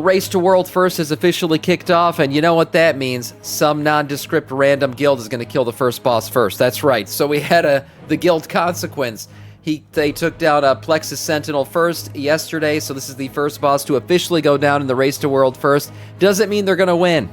race to world first has officially kicked off, and you know what that means. Some nondescript random guild is going to kill the first boss first. That's right. So we had the guild consequence. They took down Plexus Sentinel first yesterday, so this is the first boss to officially go down in the race to world first. Doesn't mean they're going to win.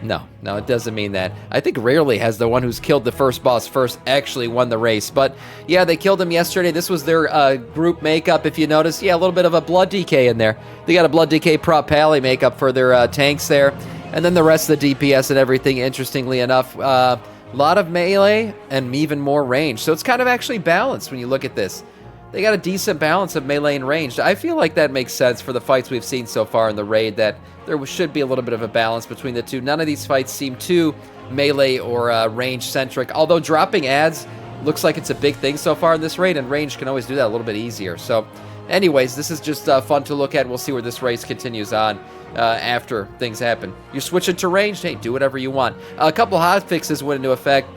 No, it doesn't mean that. I think rarely has the one who's killed the first boss first actually won the race. But yeah, they killed him yesterday. This was their group makeup, if you notice. Yeah, a little bit of a blood DK in there. They got a blood DK prop pally makeup for their tanks there. And then the rest of the DPS and everything, interestingly enough. A lot of melee and even more range. So it's kind of actually balanced when you look at this. They got a decent balance of melee and ranged. I feel like that makes sense for the fights we've seen so far in the raid, that there should be a little bit of a balance between the two. None of these fights seem too melee or range-centric, although dropping ads looks like it's a big thing so far in this raid, and range can always do that a little bit easier. So anyways, this is just fun to look at. We'll see where this race continues on after things happen. You're switching to ranged? Hey, do whatever you want. A couple hotfixes went into effect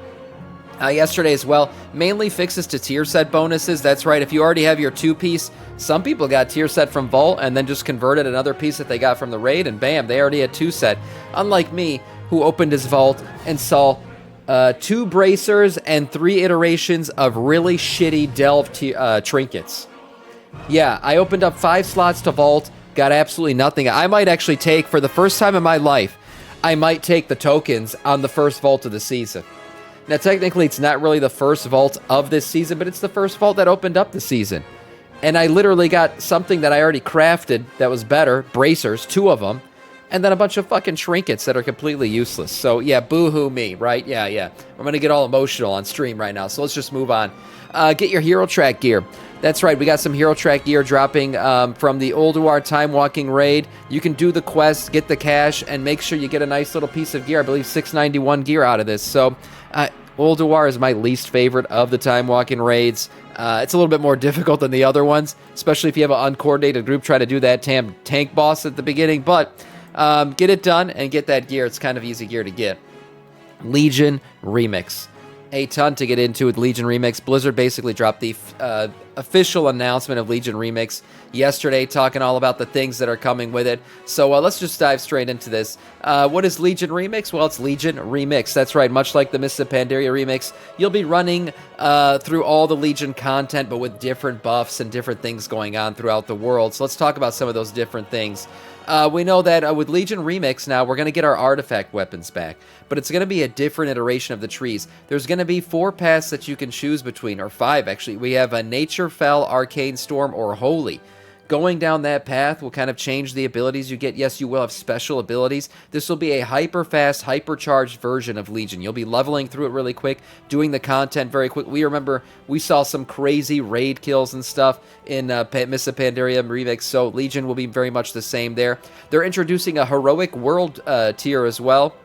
yesterday as well. Mainly fixes to tier set bonuses. That's right, if you already have your 2-piece, some people got tier set from Vault and then just converted another piece that they got from the raid, and bam, they already had 2 set. Unlike me, who opened his Vault and saw 2 bracers and 3 iterations of really shitty delve trinkets. Yeah, I opened up 5 slots to Vault, got absolutely nothing. I might actually take, for the first time in my life, I might take the tokens on the first Vault of the season. Now, technically, it's not really the first vault of this season, but it's the first vault that opened up the season. And I literally got something that I already crafted that was better, bracers, 2 of them, and then a bunch of fucking trinkets that are completely useless. So, yeah, boo-hoo me, right? Yeah. I'm going to get all emotional on stream right now, so let's just move on. Get your hero track gear. That's right, we got some hero track gear dropping from the Ulduar timewalking raid. You can do the quest, get the cash, and make sure you get a nice little piece of gear. I believe 691 gear out of this. So, Ulduar is my least favorite of the timewalking raids. It's a little bit more difficult than the other ones, especially if you have an uncoordinated group try to do that tank boss at the beginning. But get it done and get that gear. It's kind of easy gear to get. Legion Remix. A ton to get into with Legion Remix. Blizzard basically dropped the official announcement of Legion Remix yesterday, talking all about the things that are coming with it. So let's just dive straight into this. What is Legion Remix? Well, it's Legion Remix. That's right, much like the Mists of Pandaria Remix, you'll be running through all the Legion content, but with different buffs and different things going on throughout the world. So let's talk about some of those different things. We know that with Legion Remix now, we're going to get our artifact weapons back, but it's going to be a different iteration of the trees. There's going to be 4 paths that you can choose between, or 5 actually. We have a Nature Fell, Arcane Storm, or Holy. Going down that path will kind of change the abilities you get. Yes, you will have special abilities. This will be a hyper-fast, hyper-charged version of Legion. You'll be leveling through it really quick, doing the content very quick. We remember we saw some crazy raid kills and stuff in Mists of Pandaria Remix, so Legion will be very much the same there. They're introducing a Heroic World tier as well,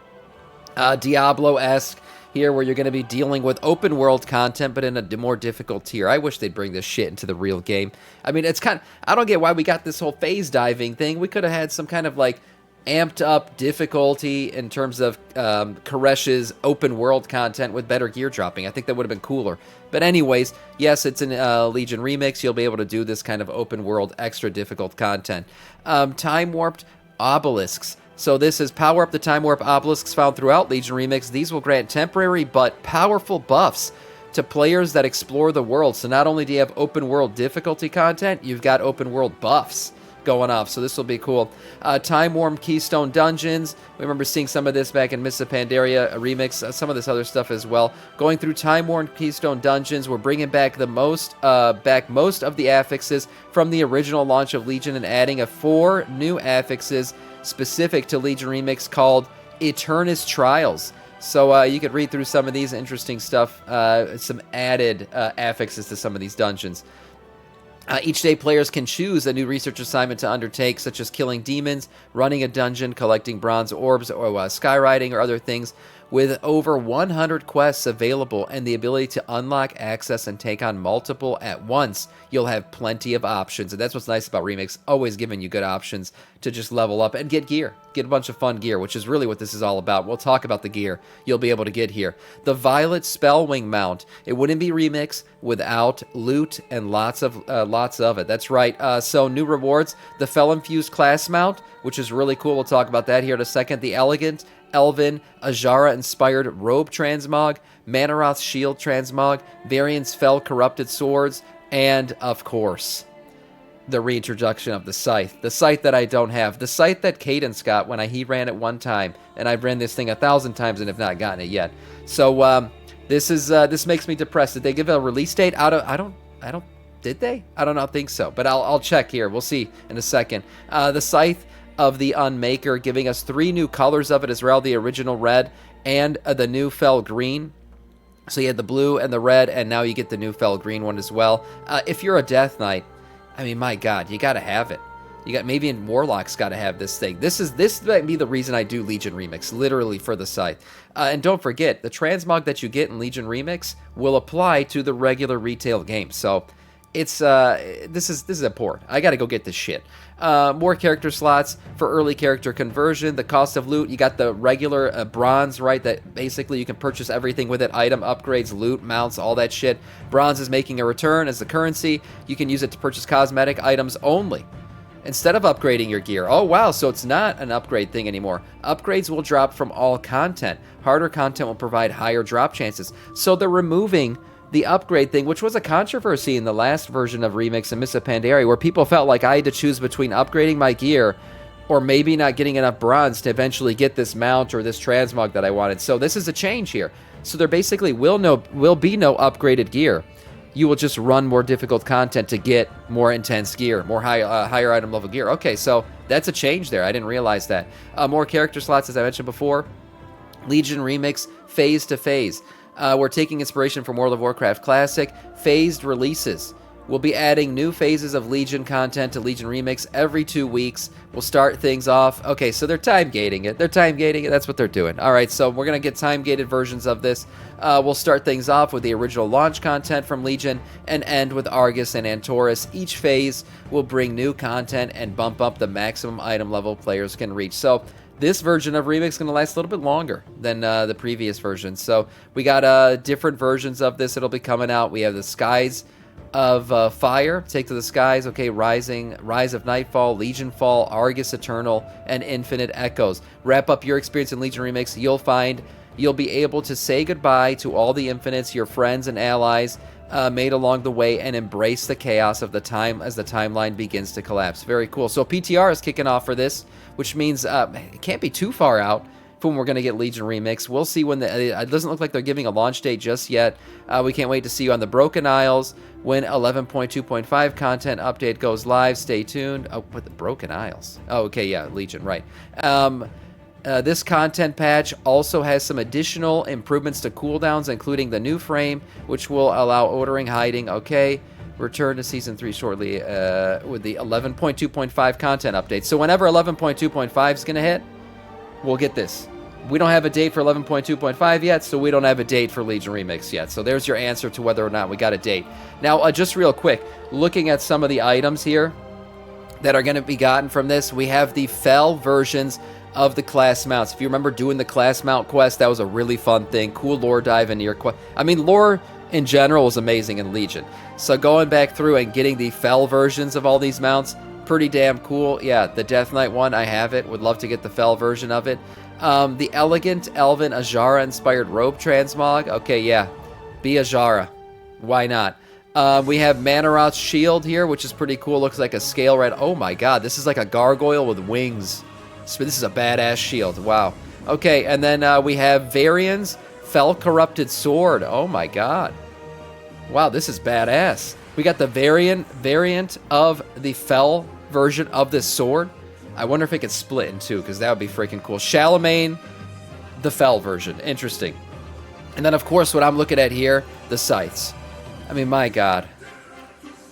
Diablo-esque here, where you're going to be dealing with open world content, but in a more difficult tier. I wish they'd bring this shit into the real game. I mean, it's kind of, I don't get why we got this whole phase diving thing. We could have had some kind of like amped up difficulty in terms of Koresh's open world content with better gear dropping. I think that would have been cooler. But anyways, yes, it's in Legion Remix. You'll be able to do this kind of open world extra difficult content. Time warped obelisks. So this is power up the time warp obelisks found throughout Legion Remix. These will grant temporary but powerful buffs to players that explore the world. So not only do you have open world difficulty content, you've got open world buffs going off. So this will be cool. Time Worm Keystone Dungeons. We remember seeing some of this back in Mists of Pandaria Remix. Some of this other stuff as well. Going through Time Worm Keystone Dungeons, we're bringing back most of the affixes from the original launch of Legion and adding 4 new affixes specific to Legion Remix called Eternus Trials. So you could read through some of these interesting stuff, some added affixes to some of these dungeons. Each day, players can choose a new research assignment to undertake, such as killing demons, running a dungeon, collecting bronze orbs, or skywriting, or other things. With over 100 quests available and the ability to unlock, access, and take on multiple at once, you'll have plenty of options. And that's what's nice about Remix, always giving you good options to just level up and get gear. Get a bunch of fun gear, which is really what this is all about. We'll talk about the gear you'll be able to get here. The Violet Spellwing mount. It wouldn't be Remix without loot and lots of it. That's right. So new rewards. The Fel-Infused class mount, which is really cool. We'll talk about that here in a second. The Elegant Elven Ajara-inspired Robe Transmog, Manaroth's Shield Transmog, Variant's Fel Corrupted Swords, and, of course, the reintroduction of the Scythe. The Scythe that I don't have. The Scythe that Cadence got when he ran it one time, and I've ran this thing 1,000 times and have not gotten it yet. So, this makes me depressed. Did they give a release date? Did they? I don't think so, but I'll check here. We'll see in a second. The Scythe of the Unmaker, giving us 3 new colors of it as well, the original red and the new Fel Green. So you had the blue and the red, and now you get the new Fel Green one as well. If you're a Death Knight, I mean, my God, you got to have it. You got maybe in Warlock's got to have this thing. This might be the reason I do Legion Remix, literally for the Scythe. And don't forget, the transmog that you get in Legion Remix will apply to the regular retail game. So it's this is important. I got to go get this shit. More character slots for early character conversion. The cost of loot, you got the regular bronze, right? That basically you can purchase everything with it. Item upgrades, loot, mounts, all that shit. Bronze is making a return as the currency. You can use it to purchase cosmetic items only instead of upgrading your gear. Oh wow, so it's not an upgrade thing anymore. Upgrades will drop from all content. Harder content will provide higher drop chances. So they're removing the upgrade thing, which was a controversy in the last version of Remix and Mists of Pandaria, where people felt like I had to choose between upgrading my gear or maybe not getting enough bronze to eventually get this mount or this transmog that I wanted. So this is a change here. So there basically will be no upgraded gear. You will just run more difficult content to get more intense gear, more higher item level gear. Okay, so that's a change there. I didn't realize that. More character slots, as I mentioned before. Legion Remix, phase to phase. We're taking inspiration from World of Warcraft Classic. Phased releases. We'll be adding new phases of Legion content to Legion Remix every 2 weeks. We'll start things off. Okay, so they're time gating it. That's what they're doing. All right, so we're going to get time gated versions of this. We'll start things off with the original launch content from Legion and end with Argus and Antorus. Each phase will bring new content and bump up the maximum item level players can reach. So this version of Remix is going to last a little bit longer than the previous version. So we got different versions of this. It'll be coming out. We have the Skies of Fire, Take to the Skies, okay, Rise of Nightfall, Legion Fall, Argus Eternal, and Infinite Echoes. Wrap up your experience in Legion Remix. You'll be able to say goodbye to all the Infinites, your friends and allies made along the way, and embrace the chaos of the time as the timeline begins to collapse. Very cool. So PTR is kicking off for this, which means it can't be too far out from when we're going to get Legion Remix. We'll see when it doesn't look like they're giving a launch date just yet. We can't wait to see you on the Broken Isles when 11.2.5 content update goes live. Stay tuned. Oh, what, the Broken Isles? Oh, okay, yeah, Legion, right. This content patch also has some additional improvements to cooldowns, including the new frame, which will allow ordering, hiding. Okay, return to Season 3 shortly with the 11.2.5 content update. So whenever 11.2.5 is going to hit, we'll get this. We don't have a date for 11.2.5 yet, so we don't have a date for Legion Remix yet. So there's your answer to whether or not we got a date. Now, just real quick, looking at some of the items here that are going to be gotten from this, we have the Fel versions of the class mounts. If you remember doing the class mount quest, that was a really fun thing. Cool lore dive into your quest. I mean, lore in general is amazing in Legion. So going back through and getting the Fel versions of all these mounts, pretty damn cool. Yeah, the Death Knight one, I have it. Would love to get the Fel version of it. The Elegant Elven Ajara-inspired Robe Transmog. Okay, yeah. Be Ajara. Why not? We have Manaroth's Shield here, which is pretty cool. Looks like a scale red. Oh my god, this is like a gargoyle with wings. So this is a badass shield. Wow. Okay, and then we have Varian's Fel Corrupted Sword. Oh my god. Wow, this is badass. We got the variant of the Fel version of this sword. I wonder if it could split in two, because that would be freaking cool. Charlemagne, the Fel version. Interesting. And then, of course, what I'm looking at here, the scythes. I mean, my god.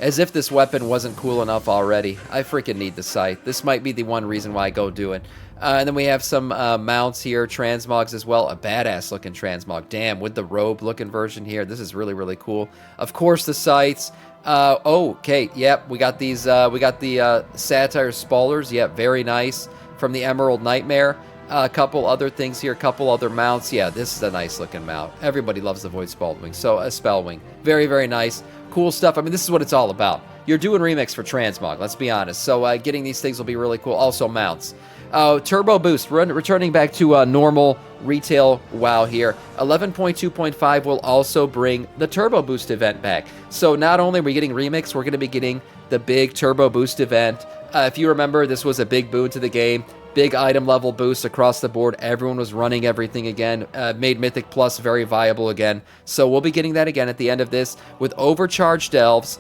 As if this weapon wasn't cool enough already. I freaking need the scythe. This might be the one reason why I go do it. And then we have some mounts here, transmogs as well. A badass looking transmog. Damn, with the robe looking version here. This is really, really cool. Of course, the scythes. Okay, yep, we got these, we got the Satire Spallers. Yep, very nice. From the Emerald Nightmare. A couple other things here, a couple other mounts. Yeah, this is a nice looking mount. Everybody loves the Void Spellwing. So, a Spellwing. Very, very nice. Cool stuff. I mean, this is what it's all about. You're doing remix for transmog, let's be honest. So, getting these things will be really cool. Also, mounts. Turbo Boost, returning back to normal retail WoW here. 11.2.5 will also bring the Turbo Boost event back. So not only are we getting remix, we're going to be getting the big Turbo Boost event. If you remember, this was a big boon to the game. Big item level boost across the board. Everyone was running everything again. Made Mythic Plus very viable again. So we'll be getting that again at the end of this with overcharged elves,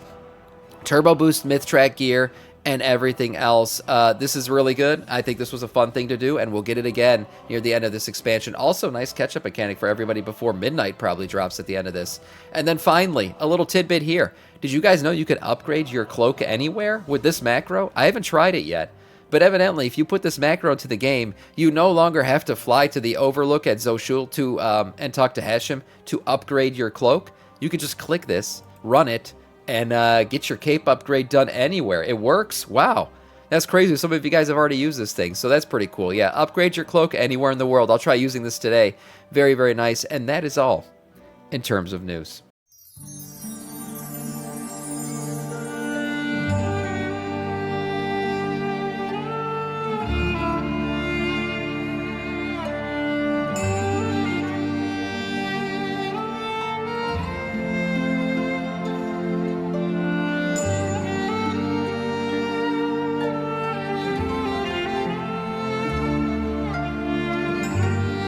Turbo Boost Myth Track gear, and everything else. This is really good. I think this was a fun thing to do, and we'll get it again near the end of this expansion. Also, nice catch-up mechanic for everybody before midnight probably drops at the end of this. And then finally, a little tidbit here. Did you guys know you could upgrade your cloak anywhere with this macro? I haven't tried it yet. But evidently, if you put this macro into the game, you no longer have to fly to the Overlook at Zoshul to and talk to Hashem to upgrade your cloak. You can just click this, run it, and get your cape upgrade done anywhere. It works. Wow. That's crazy. Some of you guys have already used this thing, so that's pretty cool. Yeah, upgrade your cloak anywhere in the world. I'll try using this today. Very, very nice. And that is all in terms of news.